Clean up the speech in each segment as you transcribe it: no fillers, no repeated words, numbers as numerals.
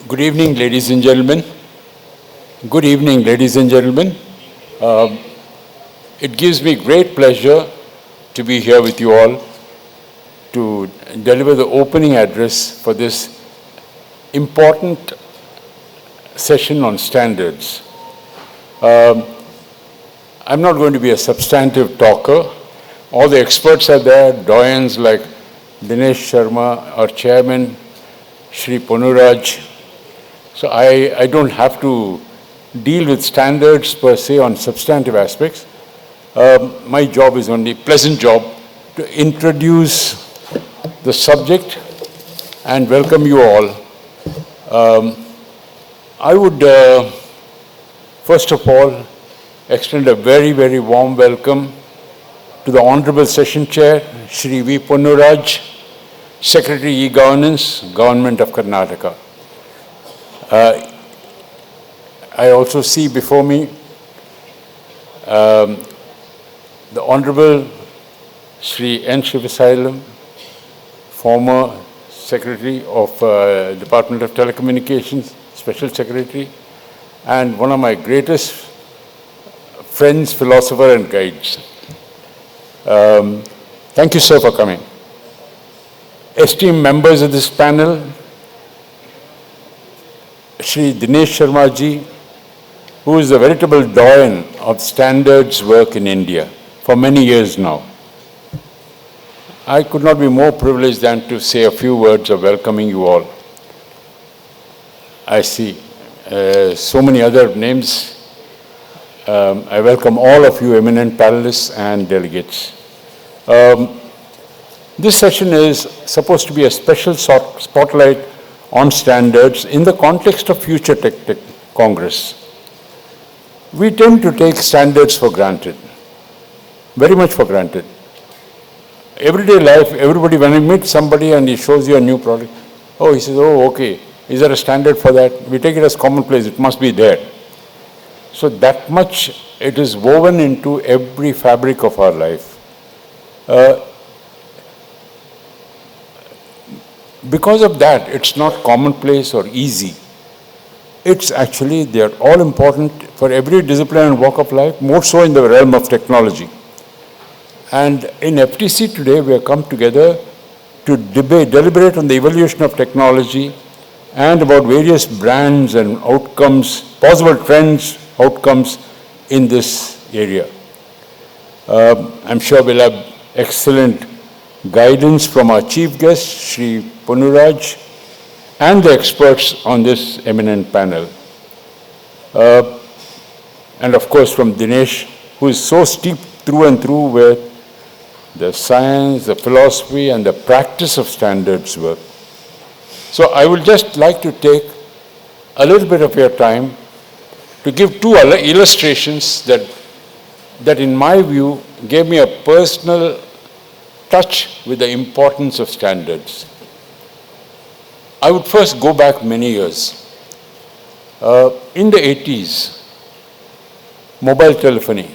Good evening, ladies and gentlemen. Good evening, ladies and gentlemen. It gives me great pleasure to be here with you all to deliver the opening address for this important session on standards. I'm not going to be a substantive talker. All the experts are there, doyens like Dinesh Sharma, our chairman, Shri Ponuraj. So I don't have to deal with standards per se on substantive aspects. My job is only pleasant job to introduce the subject and welcome you all. I would first of all extend a very, very warm welcome to the Honorable Session Chair, Shri V. Ponuraj, Secretary E-Governance, Government of Karnataka. I also see before me the Honorable Shri N. Shivasailam, former Secretary of Department of Telecommunications, Special Secretary, and one of my greatest friends, philosopher and guides. Thank you, sir, for coming. Esteemed members of this panel, Shri Dinesh Sharma ji, who is the veritable doyen of standards work in India for many years now. I could not be more privileged than to say a few words of welcoming you all. I see so many other names. I welcome all of you eminent panelists and delegates. This session is supposed to be a special spotlight on standards in the context of Future Tech Congress. We tend to take standards for granted, very much for granted. Everyday life, everybody, when you meet somebody and he shows you a new product, oh, he says, oh, okay, is there a standard for that? We take it as commonplace, it must be there. So that much it is woven into every fabric of our life. Because of that, it's not commonplace or easy. It's actually, they're all important for every discipline and walk of life, more so in the realm of technology. And in FTC today, we have come together to deliberate on the evolution of technology and about various brands and outcomes, possible trends, outcomes in this area. I'm sure we'll have excellent guidance from our chief guest, Shri Ponuraj, and the experts on this eminent panel. And of course from Dinesh, who is so steeped through and through with the science, the philosophy, and the practice of standards work. So I would just like to take a little bit of your time to give two illustrations that in my view gave me a personal touch with the importance of standards. I would first go back many years. In the 80s, mobile telephony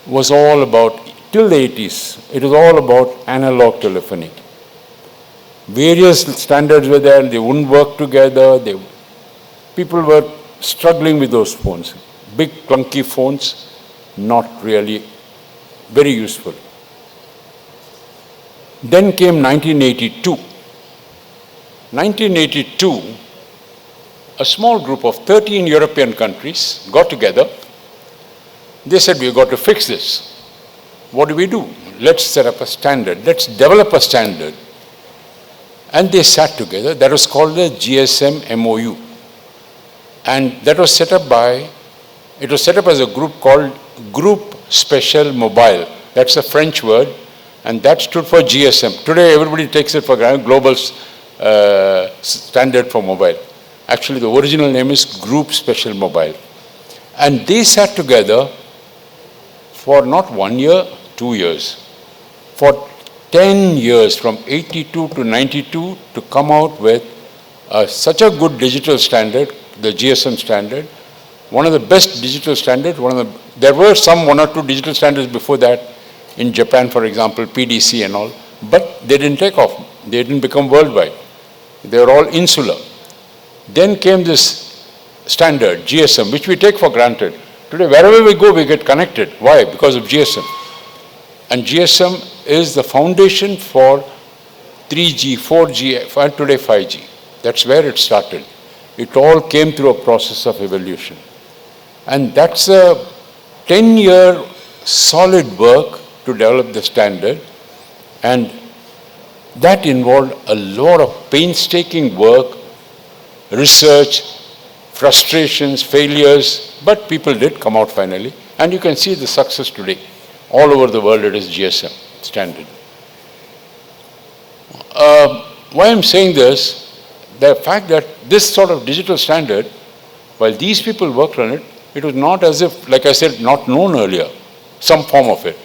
was all about, till the 80s, it was all about analog telephony. Various standards were there, they wouldn't work together, people were struggling with those phones. Big clunky phones, not really very useful. Then came 1982. 1982, a small group of 13 European countries got together. They said, we've got to fix this. What do? Let's set up a standard. Let's develop a standard. And they sat together. That was called the GSM MOU. And that was set up as a group called Group Special Mobile. That's a French word. And that stood for GSM. Today, everybody takes it for granted, global standard for mobile. Actually, the original name is Group Special Mobile. And they sat together for not 1 year, 2 years, for 10 years, from 82 to 92, to come out with such a good digital standard, the GSM standard, one of the best digital standards. There were some 1 or 2 digital standards before that, in Japan, for example, PDC and all, but they didn't take off. They didn't become worldwide. They were all insular. Then came this standard, GSM, which we take for granted. Today, wherever we go, we get connected. Why? Because of GSM. And GSM is the foundation for 3G, 4G, and today 5G. That's where it started. It all came through a process of evolution. And that's a 10-year solid work to develop the standard. And that involved a lot of painstaking work, research, frustrations, failures, but people did come out finally. And you can see the success today. All over the world it is GSM standard. Why I'm saying this, the fact that this sort of digital standard, while these people worked on it, it was not as if, like I said, not known earlier, some form of it.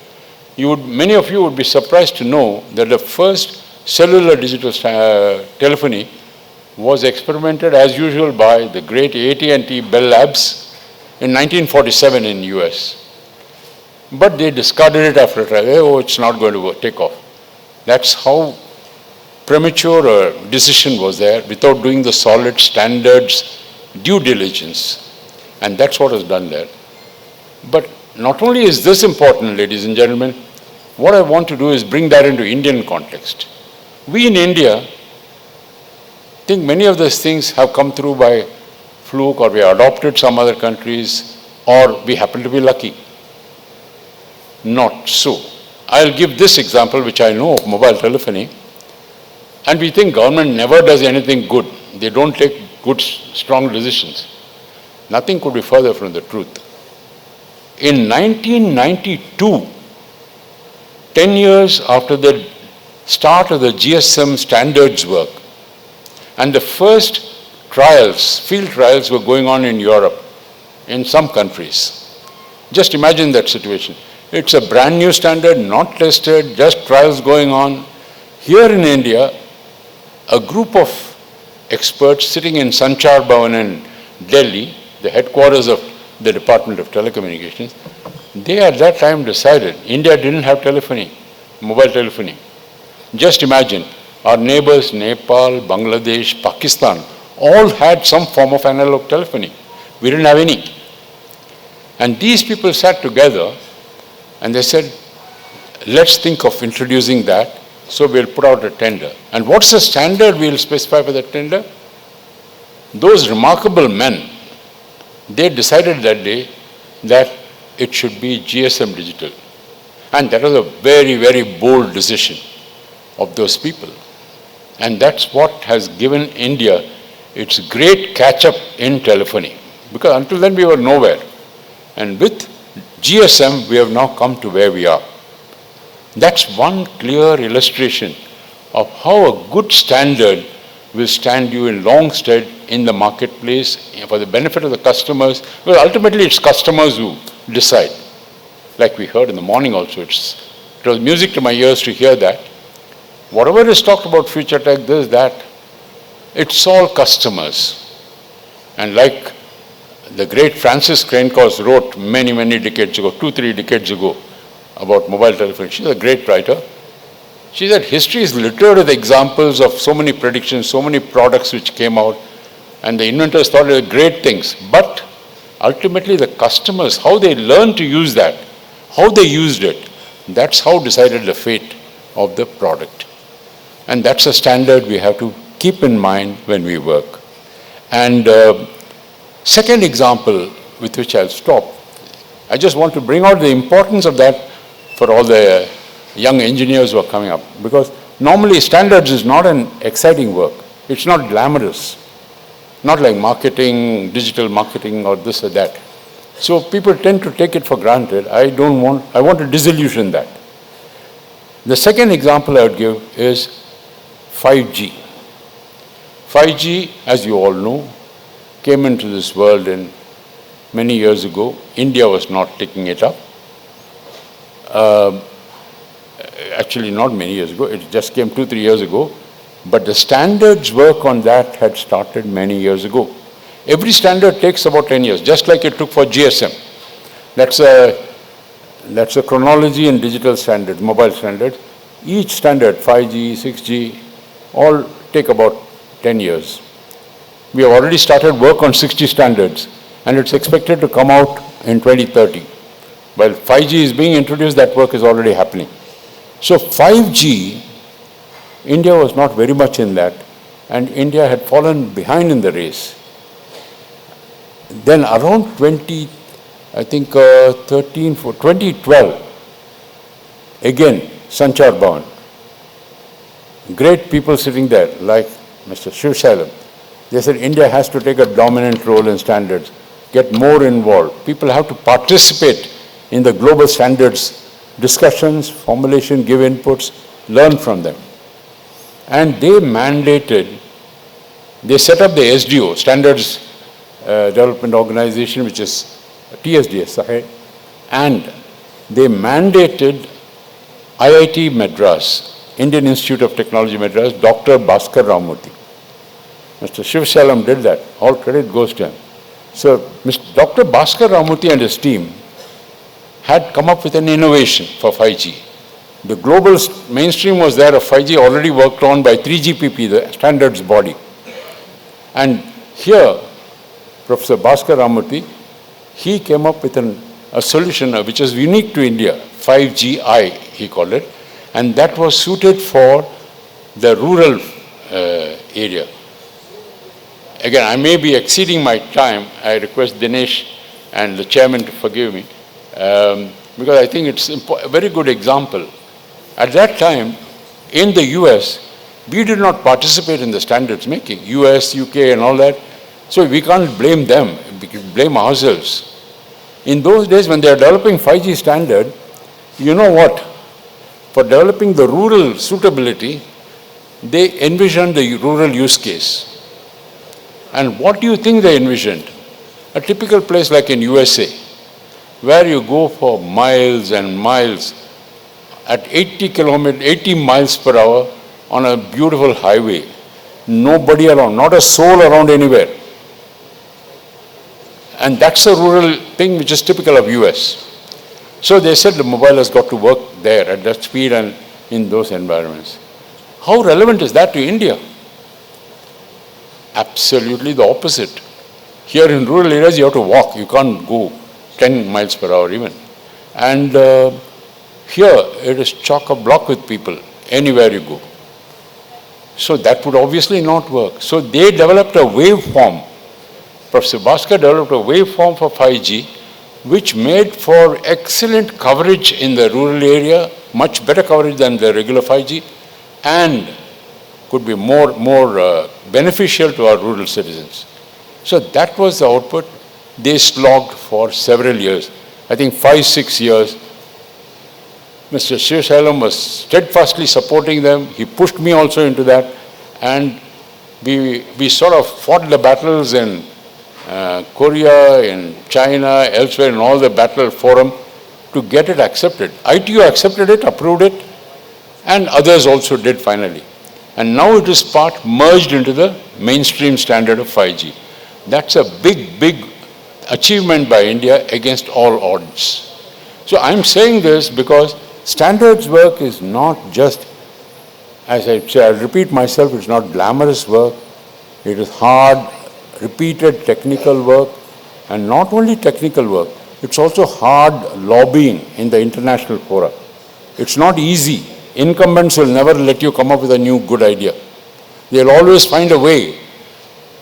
Many of you would be surprised to know that the first cellular digital telephony was experimented as usual by the great AT&T Bell Labs in 1947 in US. But they discarded it after a trial. Oh, it's not going to take off. That's how premature a decision was there without doing the solid standards due diligence. And that's what was done there. But not only is this important, ladies and gentlemen, what I want to do is bring that into Indian context. We in India think many of those things have come through by fluke, or we adopted some other countries, or we happen to be lucky. Not so. I'll give this example, which I know of mobile telephony. And we think government never does anything good. They don't take good, strong decisions. Nothing could be further from the truth. In 1992, 10 years after the start of the GSM standards work, and the first trials, field trials were going on in Europe, in some countries. Just imagine that situation. It's a brand new standard, not tested, just trials going on. Here in India, a group of experts sitting in Sanchar Bhavan in Delhi, the headquarters of the Department of Telecommunications, they at that time decided India didn't have telephony, mobile telephony. Just imagine, our neighbors, Nepal, Bangladesh, Pakistan, all had some form of analog telephony. We didn't have any. And these people sat together and they said, let's think of introducing that, so we'll put out a tender. And what's the standard we'll specify for the tender? Those remarkable men, they decided that day that it should be GSM digital. And that was a very, very bold decision of those people. And that's what has given India its great catch-up in telephony. Because until then we were nowhere. And with GSM, we have now come to where we are. That's one clear illustration of how a good standard will stand you in long stead in the marketplace for the benefit of the customers. Well, ultimately it's customers who decide. Like we heard in the morning also, it was music to my ears to hear that. Whatever is talked about future tech, this, that, it's all customers. And like the great Frances Crane-Cross wrote many, many decades ago, 2-3 decades ago, about mobile telephony. She's a great writer. She said history is littered with examples of so many predictions, so many products which came out, and the inventors thought they were great things. But ultimately the customers, how they learned to use that, how they used it, that's how decided the fate of the product. And that's a standard we have to keep in mind when we work. And second example with which I'll stop, I just want to bring out the importance of that for all the young engineers who are coming up. Because normally standards is not an exciting work. It's not glamorous. Not like marketing, digital marketing or this or that. So people tend to take it for granted. I want to disillusion that. The second example I would give is 5G. 5G, as you all know, came into this world in many years ago. India was not taking it up. Actually, not many years ago. It just came 2-3 years ago. But the standards work on that had started many years ago. Every standard takes about 10 years, just like it took for GSM. That's a chronology in digital standards, mobile standards. Each standard, 5G, 6G, all take about 10 years. We have already started work on 60 standards, and it's expected to come out in 2030. While 5G is being introduced, that work is already happening. So 5G, India was not very much in that, and India had fallen behind in the race. Then around 2012, again, Sanchar Bhavan, great people sitting there, like Mr. Shivsailam. They said India has to take a dominant role in standards, get more involved. People have to participate in the global standards discussions, formulation, give inputs, learn from them. And they mandated, they set up the SDO, Standards Development Organization, which is TSDS, and they mandated IIT Madras, Indian Institute of Technology Madras, Dr. Bhaskar Ramamurthy. Mr. Shivsailam did that. All credit goes to him. So Dr. Bhaskar Ramamurthy and his team had come up with an innovation for 5G. The global mainstream was there of 5G already worked on by 3GPP, the standards body. And here, Professor Bhaskar Ramamurthy, he came up with a solution which is unique to India, 5GI, he called it, and that was suited for the rural area. Again, I may be exceeding my time. I request Dinesh and the chairman to forgive me, because I think it's a very good example. At that time, in the US, we did not participate in the standards making, US, UK and all that, so we can't blame them, we can blame ourselves. In those days when they are developing 5G standard, you know what? For developing the rural suitability, they envisioned the rural use case. And what do you think they envisioned? A typical place like in USA, where you go for miles and miles at 80 miles per hour on a beautiful highway. Nobody around, not a soul around anywhere. And that's a rural thing which is typical of US. So they said the mobile has got to work there at that speed and in those environments. How relevant is that to India? Absolutely the opposite. Here in rural areas you have to walk, you can't go 10 miles per hour even. And here it is chock-a-block with people, anywhere you go. So that would obviously not work. So they developed a waveform. Professor Bhaskar developed a waveform for 5G, which made for excellent coverage in the rural area, much better coverage than the regular 5G, and could be more beneficial to our rural citizens. So that was the output. They slogged for several years. I think 5-6 years. Mr. Shivsailam was steadfastly supporting them. He pushed me also into that. And we sort of fought the battles in Korea, in China, elsewhere in all the battle forum to get it accepted. ITU accepted it, approved it, and others also did finally. And now it is merged into the mainstream standard of 5G. That's a big achievement by India against all odds. So I'm saying this because standards work is not just, as I say, I'll repeat myself, it's not glamorous work. It is hard, repeated technical work, and not only technical work, it's also hard lobbying in the international fora. It's not easy. Incumbents will never let you come up with a new good idea. They'll always find a way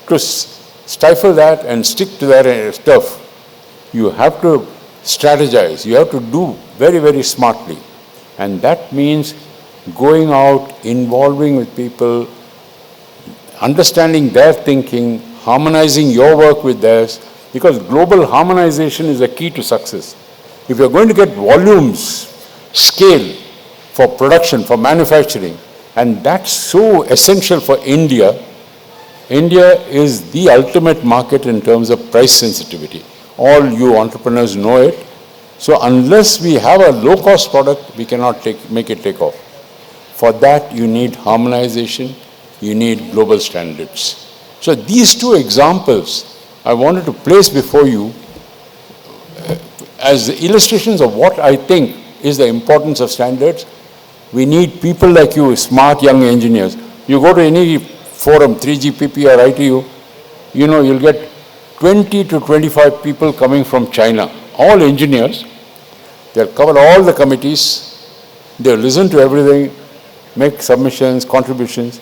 to stifle that and stick to their stuff. You have to strategize. You have to do very smartly. And that means going out, involving with people, understanding their thinking, harmonizing your work with theirs, because global harmonization is the key to success. If you're going to get volumes, scale for production, for manufacturing, and that's so essential for India. India is the ultimate market in terms of price sensitivity. All you entrepreneurs know it. So unless we have a low-cost product, we cannot make it take off. For that, you need harmonization, you need global standards. So these two examples I wanted to place before you as illustrations of what I think is the importance of standards. We need people like you, smart young engineers. You go to any forum, 3GPP or ITU, you'll get 20 to 25 people coming from China, all engineers. They'll cover all the committees. They'll listen to everything, make submissions, contributions.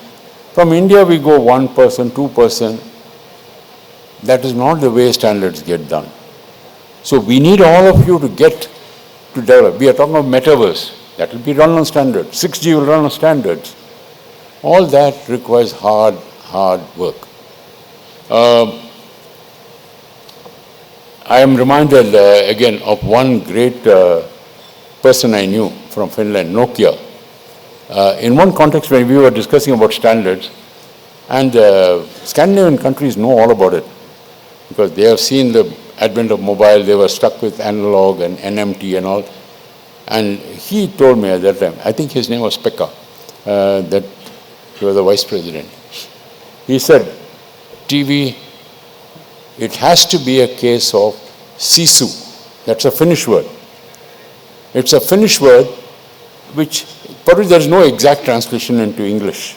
From India, we go 1%, 2%. That is not the way standards get done. So we need all of you to get to develop. We are talking of metaverse. That will be run on standards. 6G will run on standards. All that requires hard work. I am reminded again of one great person I knew from Finland, Nokia. In one context when we were discussing about standards, and Scandinavian countries know all about it because they have seen the advent of mobile, they were stuck with analog and NMT and all. And he told me at that time, I think his name was Pekka, that he was the vice president. He said, TV, it has to be a case of sisu. That's a Finnish word. It's a Finnish word which probably there is no exact translation into English.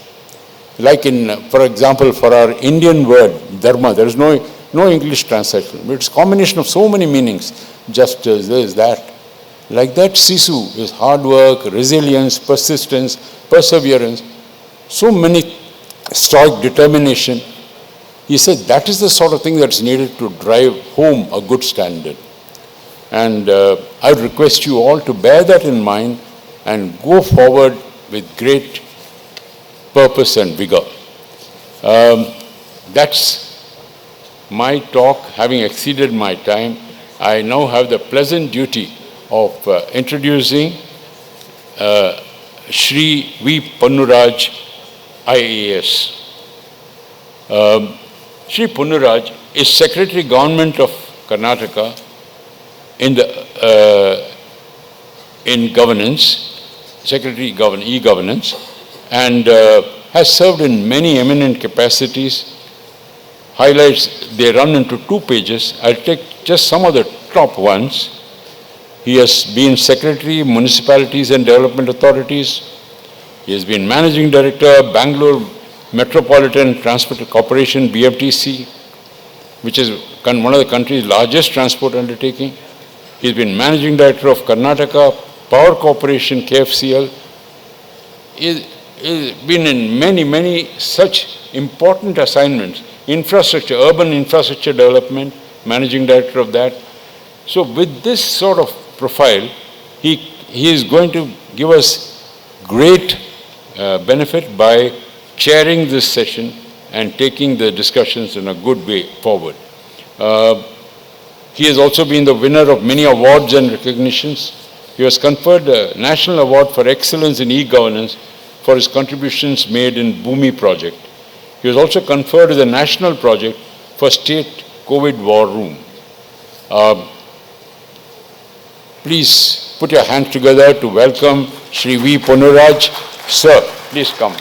Like for example, for our Indian word, dharma, there is no English translation. But it's a combination of so many meanings, justice, this, that. Like that, sisu is hard work, resilience, persistence, perseverance, so many stoic determination. He said that is the sort of thing that's needed to drive home a good standard. And I request you all to bear that in mind and go forward with great purpose and vigor. That's my talk. Having exceeded my time, I now have the pleasant duty of introducing Shri V. Ponnuraj, IAS. Shri Ponnuraj is Secretary Government of Karnataka in governance, Secretary e-governance, and has served in many eminent capacities. Highlights, they run into 2 pages. I'll take just some of the top ones. He has been Secretary, Municipalities and Development Authorities. He has been Managing Director, Bangalore Metropolitan Transport Corporation, BMTC, which is one of the country's largest transport undertaking. He's been Managing Director of Karnataka Power Corporation, KFCL. He's been in many such important assignments. Infrastructure, urban infrastructure development, Managing Director of that. So with this sort of profile, he is going to give us great benefit by chairing this session and taking the discussions in a good way forward. He has also been the winner of many awards and recognitions. He was conferred the National Award for Excellence in E-Governance for his contributions made in Bhumi project. He was also conferred the National Project for State COVID War Room. Please put your hands together to welcome Shri V. Ponnuraj. Sir, please come.